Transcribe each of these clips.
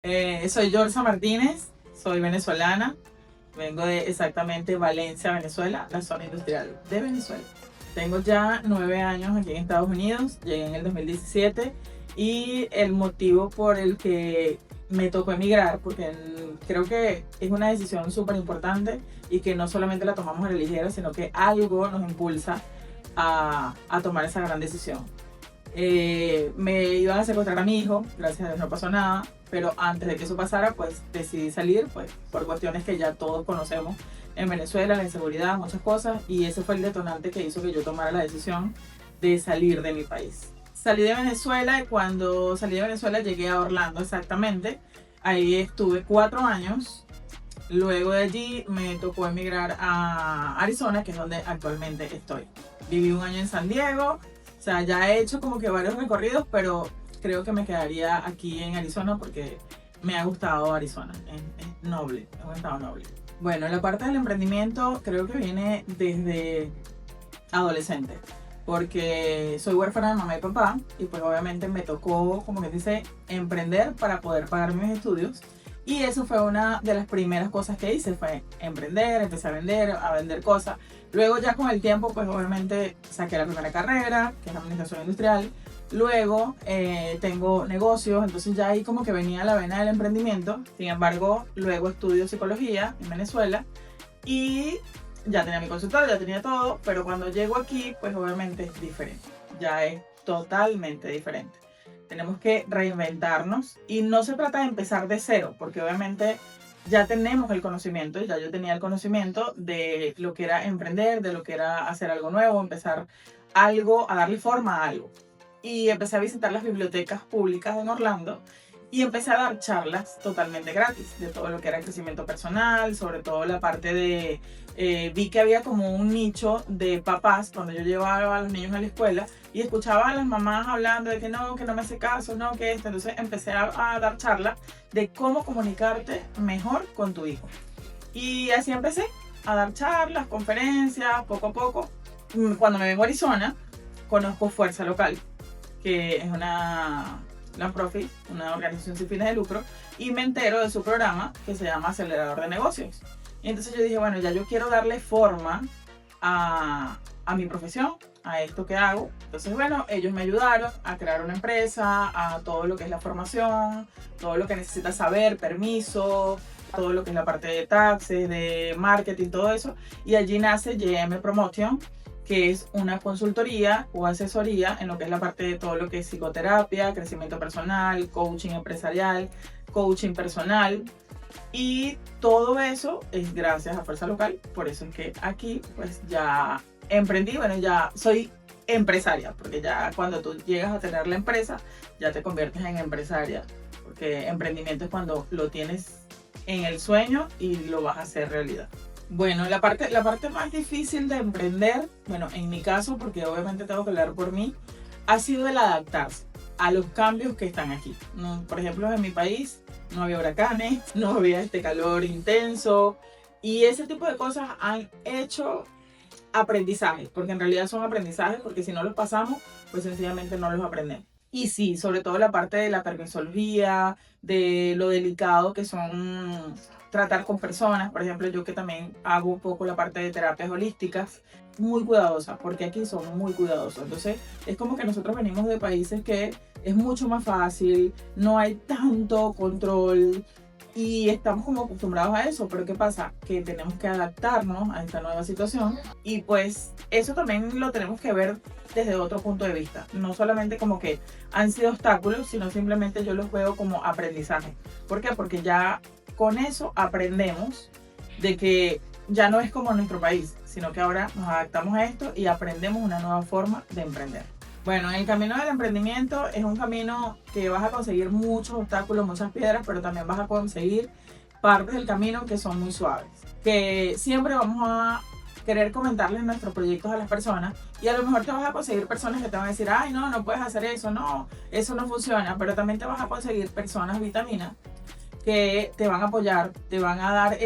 Soy Yorza Martínez, soy venezolana, vengo de exactamente Valencia, Venezuela, la zona industrial de Venezuela. Tengo ya 9 años aquí en Estados Unidos, llegué en el 2017 y el motivo por el que me tocó emigrar, porque creo que es una decisión súper importante y que no solamente la tomamos a la ligera, sino que algo nos impulsa a tomar esa gran decisión. Me iban a secuestrar a mi hijo, gracias a Dios no pasó nada, pero antes de que eso pasara, pues decidí salir, pues por cuestiones que ya todos conocemos en Venezuela, la inseguridad, muchas cosas, y ese fue el detonante que hizo que yo tomara la decisión de salir de mi país. Salí de Venezuela y cuando salí de Venezuela llegué a Orlando exactamente, ahí estuve 4 años. Luego de allí me tocó emigrar a Arizona, que es donde actualmente estoy. Viví un año en San Diego, o sea, ya he hecho como que varios recorridos, pero creo que me quedaría aquí en Arizona porque me ha gustado Arizona. Es noble, es un estado noble. Bueno, la parte del emprendimiento creo que viene desde adolescente, porque soy huérfana de mamá y papá y pues obviamente me tocó, como que dice, emprender para poder pagar mis estudios. Y eso fue una de las primeras cosas que hice, fue emprender, empecé a vender cosas. Luego ya con el tiempo, pues obviamente saqué la primera carrera, que es administración industrial. Luego tengo negocios, entonces ya ahí como que venía la vena del emprendimiento. Sin embargo, luego estudio psicología en Venezuela y ya tenía mi consultorio, ya tenía todo, pero cuando llego aquí, pues obviamente es diferente. Ya es totalmente diferente. Tenemos que reinventarnos y no se trata de empezar de cero, porque obviamente ya tenemos el conocimiento, ya yo tenía el conocimiento de lo que era emprender, de lo que era hacer algo nuevo, empezar algo, a darle forma a algo. Y empecé a visitar las bibliotecas públicas en Orlando y empecé a dar charlas totalmente gratis de todo lo que era crecimiento personal, sobre todo la parte de... vi que había como un nicho de papás cuando yo llevaba a los niños a la escuela y escuchaba a las mamás hablando de que no me hace caso, no, que esto. Entonces empecé a dar charlas de cómo comunicarte mejor con tu hijo. Y así empecé a dar charlas, conferencias, poco a poco. Cuando me vengo a Arizona, conozco Fuerza Local, que es una non-profit, una organización sin fines de lucro, y me entero de su programa que se llama Acelerador de Negocios. Y entonces yo dije, bueno, ya yo quiero darle forma a mi profesión, a esto que hago. Entonces, bueno, ellos me ayudaron a crear una empresa, a todo lo que es la formación, todo lo que necesitas saber, permiso, todo lo que es la parte de taxes, de marketing, todo eso. Y allí nace JM Promotion, que es una consultoría o asesoría en lo que es la parte de todo lo que es psicoterapia, crecimiento personal, coaching empresarial, coaching personal. Y todo eso es gracias a Fuerza Local. Por eso es que aquí pues ya emprendí, bueno, ya soy empresaria, porque ya cuando tú llegas a tener la empresa, ya te conviertes en empresaria, porque emprendimiento es cuando lo tienes en el sueño y lo vas a hacer realidad. Bueno, la parte más difícil de emprender, bueno, en mi caso, porque obviamente tengo que hablar por mí, ha sido el adaptarse a los cambios que están aquí. ¿No? Por ejemplo, en mi país no había huracanes, no había este calor intenso y ese tipo de cosas han hecho aprendizajes, porque en realidad son aprendizajes, porque si no los pasamos, pues sencillamente no los aprendemos. Y sí, sobre todo la parte de la permisología, de lo delicado que son tratar con personas, por ejemplo, yo que también hago un poco la parte de terapias holísticas, muy cuidadosa, porque aquí son muy cuidadosos. Entonces, es como que nosotros venimos de países que es mucho más fácil, no hay tanto control, y estamos como acostumbrados a eso, pero ¿qué pasa? Que tenemos que adaptarnos a esta nueva situación y pues eso también lo tenemos que ver desde otro punto de vista. No solamente como que han sido obstáculos, sino simplemente yo los veo como aprendizaje. ¿Por qué? Porque ya con eso aprendemos de que ya no es como en nuestro país, sino que ahora nos adaptamos a esto y aprendemos una nueva forma de emprender. Bueno, el camino del emprendimiento es un camino que vas a conseguir muchos obstáculos, muchas piedras, pero también vas a conseguir partes del camino que son muy suaves. Que siempre vamos a querer comentarles nuestros proyectos a las personas y a lo mejor te vas a conseguir personas que te van a decir, ay, no, no puedes hacer eso, no, eso no funciona, pero también te vas a conseguir personas vitaminas que te van a apoyar, te van a dar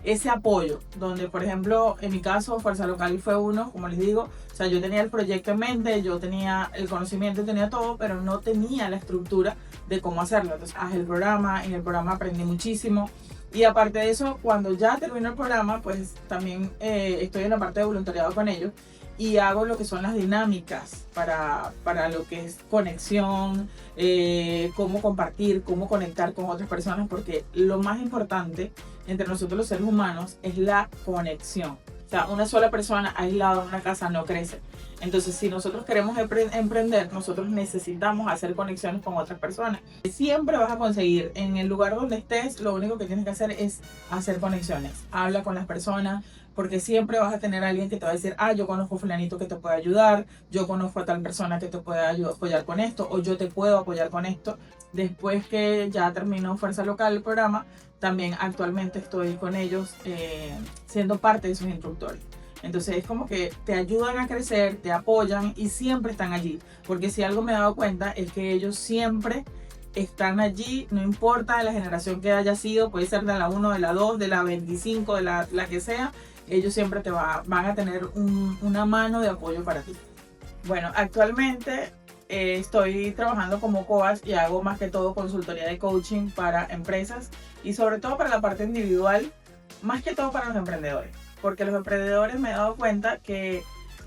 ese apoyo, donde por ejemplo en mi caso Fuerza Local fue uno, como les digo, o sea, yo tenía el proyecto en mente, yo tenía el conocimiento, tenía todo, pero no tenía la estructura de cómo hacerlo. Entonces, haz el programa, en el programa aprendí muchísimo. Y aparte de eso, cuando ya termino el programa, pues también estoy en la parte de voluntariado con ellos y hago lo que son las dinámicas para lo que es conexión, cómo compartir, cómo conectar con otras personas, porque lo más importante entre nosotros los seres humanos es la conexión. O sea, una sola persona aislada en una casa no crece. Entonces, si nosotros queremos emprender, nosotros necesitamos hacer conexiones con otras personas. Siempre vas a conseguir, en el lugar donde estés, lo único que tienes que hacer es hacer conexiones. Habla con las personas, porque siempre vas a tener a alguien que te va a decir, yo conozco a fulanito que te puede ayudar, yo conozco a tal persona que te puede apoyar con esto, o yo te puedo apoyar con esto. Después que ya terminó Fuerza Local el programa, también actualmente estoy con ellos siendo parte de sus instructores. Entonces es como que te ayudan a crecer, te apoyan y siempre están allí. Porque si algo me he dado cuenta es que ellos siempre están allí, no importa la generación que haya sido, puede ser de la 1, de la 2, de la 25, de la que sea, ellos siempre van a tener una mano de apoyo para ti. Bueno, actualmente estoy trabajando como coach y hago más que todo consultoría de coaching para empresas y sobre todo para la parte individual, más que todo para los emprendedores. Porque los emprendedores me he dado cuenta que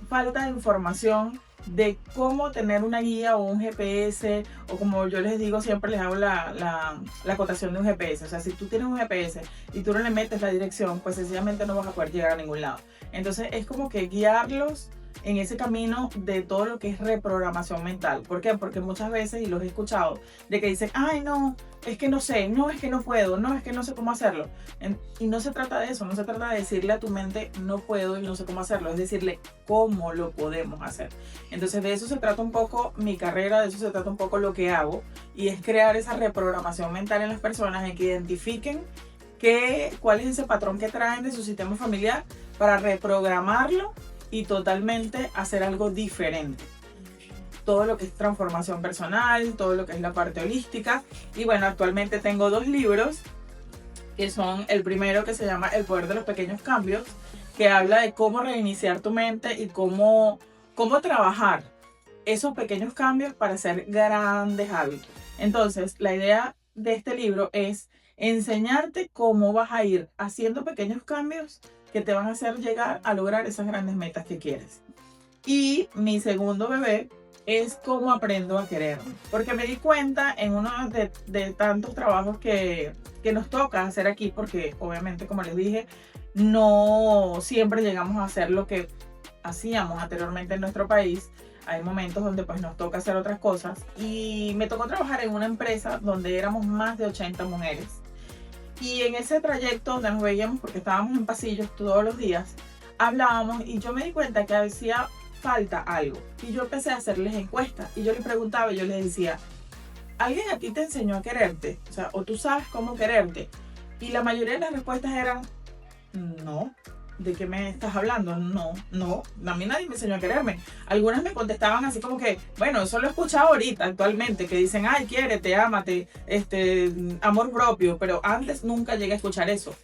falta información de cómo tener una guía o un GPS, o como yo les digo, siempre les hago la acotación de un GPS. O sea, si tú tienes un GPS y tú no le metes la dirección, pues sencillamente no vas a poder llegar a ningún lado. Entonces es como que guiarlos en ese camino de todo lo que es reprogramación mental. ¿Por qué? Porque muchas veces, y los he escuchado, de que dicen, no, es que no sé, no, es que no puedo, no, es que no sé cómo hacerlo. Y no se trata de eso, no se trata de decirle a tu mente, no puedo y no sé cómo hacerlo, es decirle cómo lo podemos hacer. Entonces de eso se trata un poco mi carrera, de eso se trata un poco lo que hago, y es crear esa reprogramación mental en las personas, en que identifiquen cuál es ese patrón que traen de su sistema familiar para reprogramarlo y totalmente hacer algo diferente. Todo lo que es transformación personal, todo lo que es la parte holística. Y bueno, actualmente tengo 2 libros, que son el primero, que se llama El Poder de los Pequeños Cambios, que habla de cómo reiniciar tu mente y cómo trabajar esos pequeños cambios para hacer grandes hábitos. Entonces, la idea de este libro es enseñarte cómo vas a ir haciendo pequeños cambios que te van a hacer llegar a lograr esas grandes metas que quieres. Y mi segundo bebé es cómo aprendo a quererme. Porque me di cuenta en uno de tantos trabajos que nos toca hacer aquí, porque obviamente, como les dije, no siempre llegamos a hacer lo que hacíamos anteriormente en nuestro país. Hay momentos donde pues nos toca hacer otras cosas. Y me tocó trabajar en una empresa donde éramos más de 80 mujeres. Y en ese trayecto donde nos veíamos, porque estábamos en pasillos todos los días, hablábamos y yo me di cuenta que hacía falta algo. Y yo empecé a hacerles encuestas y yo les preguntaba y yo les decía, ¿alguien a ti te enseñó a quererte? O sea, o tú sabes cómo quererte. Y la mayoría de las respuestas eran, no. ¿De qué me estás hablando? No, a mí nadie me enseñó a quererme. Algunas me contestaban así como que, bueno, eso lo he escuchado ahorita, actualmente, que dicen, quiérete, ámate, amor propio, pero antes nunca llegué a escuchar eso.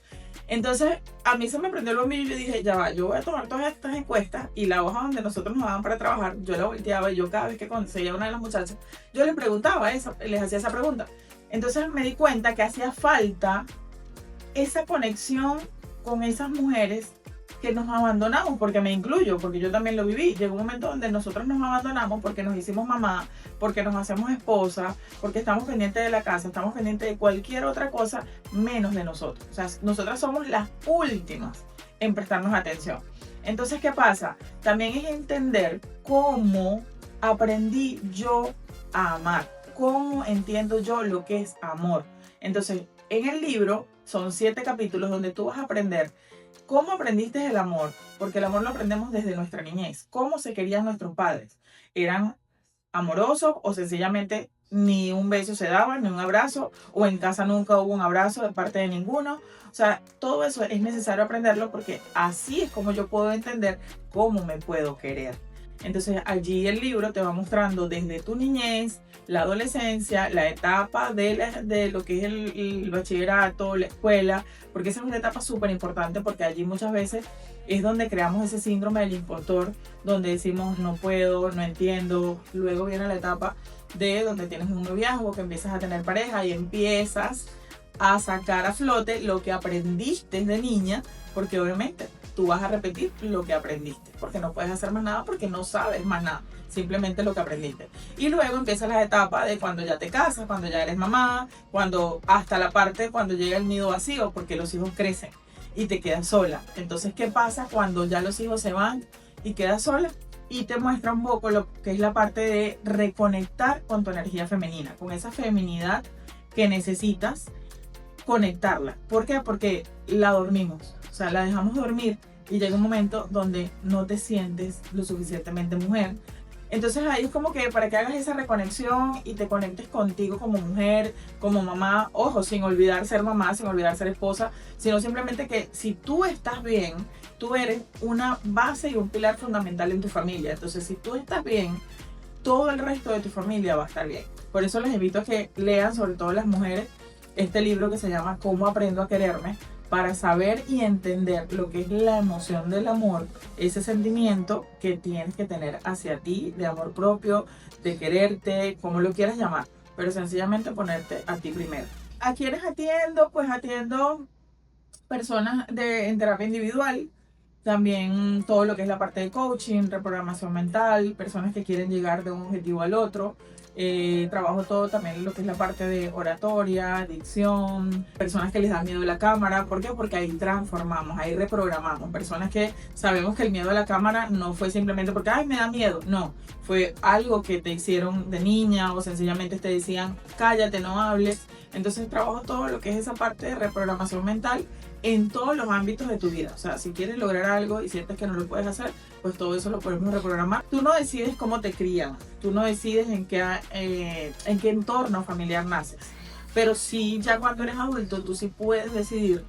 Entonces, a mí se me prendió el bombillo y yo dije, ya va, yo voy a tomar todas estas encuestas y la hoja donde nosotros nos daban para trabajar, yo la volteaba y yo cada vez que conseguía a una de las muchachas, yo les preguntaba eso, les hacía esa pregunta. Entonces me di cuenta que hacía falta esa conexión con esas mujeres que nos abandonamos, porque me incluyo, porque yo también lo viví. Llegó un momento donde nosotros nos abandonamos porque nos hicimos mamá, porque nos hacemos esposa, porque estamos pendientes de la casa, estamos pendientes de cualquier otra cosa menos de nosotros. O sea, nosotras somos las últimas en prestarnos atención. Entonces, ¿qué pasa? También es entender cómo aprendí yo a amar, cómo entiendo yo lo que es amor. Entonces, en el libro son 7 capítulos donde tú vas a aprender cómo aprendiste el amor, porque el amor lo aprendemos desde nuestra niñez. Cómo se querían nuestros padres. ¿Eran amorosos o sencillamente ni un beso se daban, ni un abrazo? O en casa nunca hubo un abrazo de parte de ninguno. O sea, todo eso es necesario aprenderlo, porque así es como yo puedo entender cómo me puedo querer. Entonces allí el libro te va mostrando desde tu niñez, la adolescencia, la etapa de lo que es el bachillerato, la escuela, porque esa es una etapa súper importante porque allí muchas veces es donde creamos ese síndrome del impostor, donde decimos no puedo, no entiendo. Luego viene la etapa de donde tienes un noviazgo, que empiezas a tener pareja y empiezas a sacar a flote lo que aprendiste de niña, porque obviamente tú vas a repetir lo que aprendiste, porque no puedes hacer más nada porque no sabes más nada, simplemente lo que aprendiste. Y luego empieza la etapa de cuando ya te casas, cuando ya eres mamá, cuando hasta la parte cuando llega el nido vacío, porque los hijos crecen y te quedas sola. Entonces, ¿qué pasa cuando ya los hijos se van y quedas sola? Y te muestra un poco lo que es la parte de reconectar con tu energía femenina, con esa feminidad que necesitas conectarla. ¿Por qué? Porque la dormimos, o sea, la dejamos dormir y llega un momento donde no te sientes lo suficientemente mujer. Entonces ahí es como que para que hagas esa reconexión y te conectes contigo como mujer, como mamá, ojo, sin olvidar ser mamá, sin olvidar ser esposa, sino simplemente que si tú estás bien, tú eres una base y un pilar fundamental en tu familia. Entonces si tú estás bien, todo el resto de tu familia va a estar bien. Por eso les invito a que lean, sobre todo las mujeres, este libro que se llama Cómo aprendo a quererme, para saber y entender lo que es la emoción del amor, ese sentimiento que tienes que tener hacia ti, de amor propio, de quererte, como lo quieras llamar, pero sencillamente ponerte a ti primero. ¿A quiénes atiendo? Pues atiendo personas en terapia individual, también todo lo que es la parte de coaching, reprogramación mental, personas que quieren llegar de un objetivo al otro. Trabajo todo también lo que es la parte de oratoria, dicción, personas que les da miedo a la cámara. ¿Por qué? Porque ahí transformamos, ahí reprogramamos. Personas que sabemos que el miedo a la cámara no fue simplemente porque, ay, me da miedo. No, fue algo que te hicieron de niña o sencillamente te decían, cállate, no hables. Entonces trabajo todo lo que es esa parte de reprogramación mental en todos los ámbitos de tu vida. O sea, si quieres lograr algo y sientes que no lo puedes hacer, pues todo eso lo podemos reprogramar. Tú no decides cómo te crían, tú no decides en qué entorno familiar naces, pero sí, ya cuando eres adulto, tú sí puedes decidir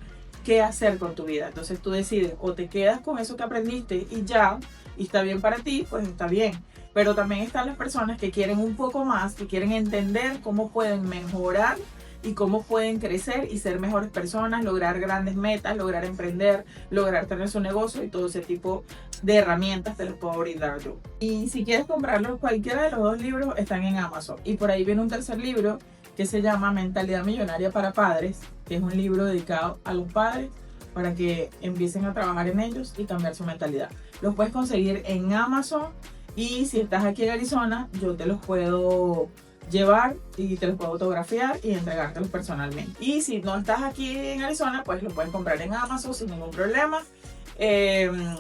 qué hacer con tu vida. Entonces tú decides, o te quedas con eso que aprendiste y ya, y está bien para ti, pues está bien. Pero también están las personas que quieren un poco más, que quieren entender cómo pueden mejorar y cómo pueden crecer y ser mejores personas, lograr grandes metas, lograr emprender, lograr tener su negocio, y todo ese tipo de herramientas te los puedo brindar yo. Y si quieres comprarlos, cualquiera de los dos libros están en Amazon. Y por ahí viene un tercer libro que se llama Mentalidad Millonaria para Padres, que es un libro dedicado a los padres para que empiecen a trabajar en ellos y cambiar su mentalidad. Los puedes conseguir en Amazon, y si estás aquí en Arizona, yo te los puedo llevar y te los puedo autografiar y entregártelos personalmente. Y si no estás aquí en Arizona, pues lo puedes comprar en Amazon sin ningún problema.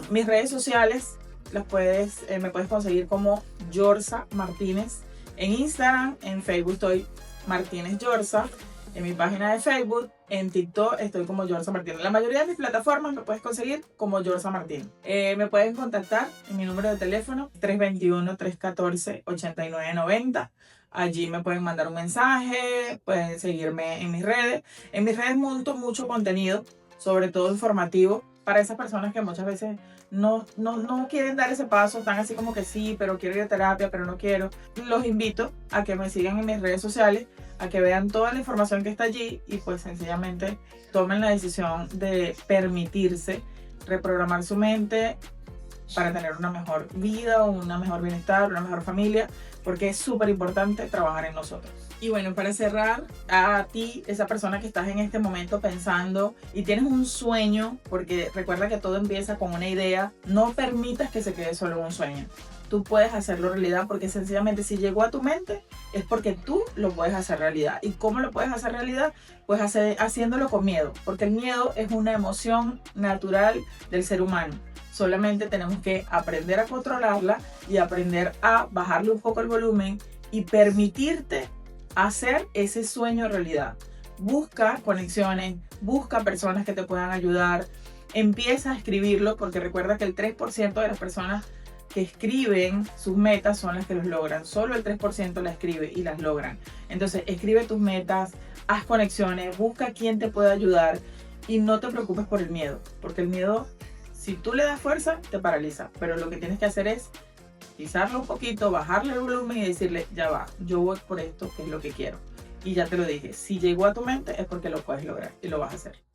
Mis redes sociales me puedes conseguir como Yorsa Martínez en Instagram, en Facebook estoy Martínez Yorsa, en mi página de Facebook, en TikTok estoy como Yorsa Martínez. En la mayoría de mis plataformas me puedes conseguir como Yorsa Martínez. Me pueden contactar en mi número de teléfono 321-314-8990. Allí me pueden mandar un mensaje, pueden seguirme en mis redes. En mis redes monto mucho contenido, sobre todo informativo, para esas personas que muchas veces no quieren dar ese paso, están así como que sí, pero quiero ir a terapia, pero no quiero. Los invito a que me sigan en mis redes sociales, a que vean toda la información que está allí y pues sencillamente tomen la decisión de permitirse reprogramar su mente para tener una mejor vida, una mejor bienestar, una mejor familia, porque es súper importante trabajar en nosotros. Y bueno, para cerrar, a ti, esa persona que estás en este momento pensando y tienes un sueño, porque recuerda que todo empieza con una idea, no permitas que se quede solo en un sueño. Tú puedes hacerlo realidad, porque sencillamente si llegó a tu mente es porque tú lo puedes hacer realidad. ¿Y cómo lo puedes hacer realidad? Pues haciéndolo con miedo, porque el miedo es una emoción natural del ser humano. Solamente tenemos que aprender a controlarla y aprender a bajarle un poco el volumen y permitirte hacer ese sueño realidad. Busca conexiones, busca personas que te puedan ayudar, empieza a escribirlo, porque recuerda que el 3% de las personas que escriben sus metas son las que los logran. Solo el 3% las escribe y las logran. Entonces escribe tus metas, haz conexiones, busca a quien te pueda ayudar y no te preocupes por el miedo, porque el miedo, si tú le das fuerza, te paraliza. Pero lo que tienes que hacer es desestresarlo un poquito, bajarle el volumen y decirle, ya va, yo voy por esto, que es lo que quiero. Y ya te lo dije, si llegó a tu mente es porque lo puedes lograr y lo vas a hacer.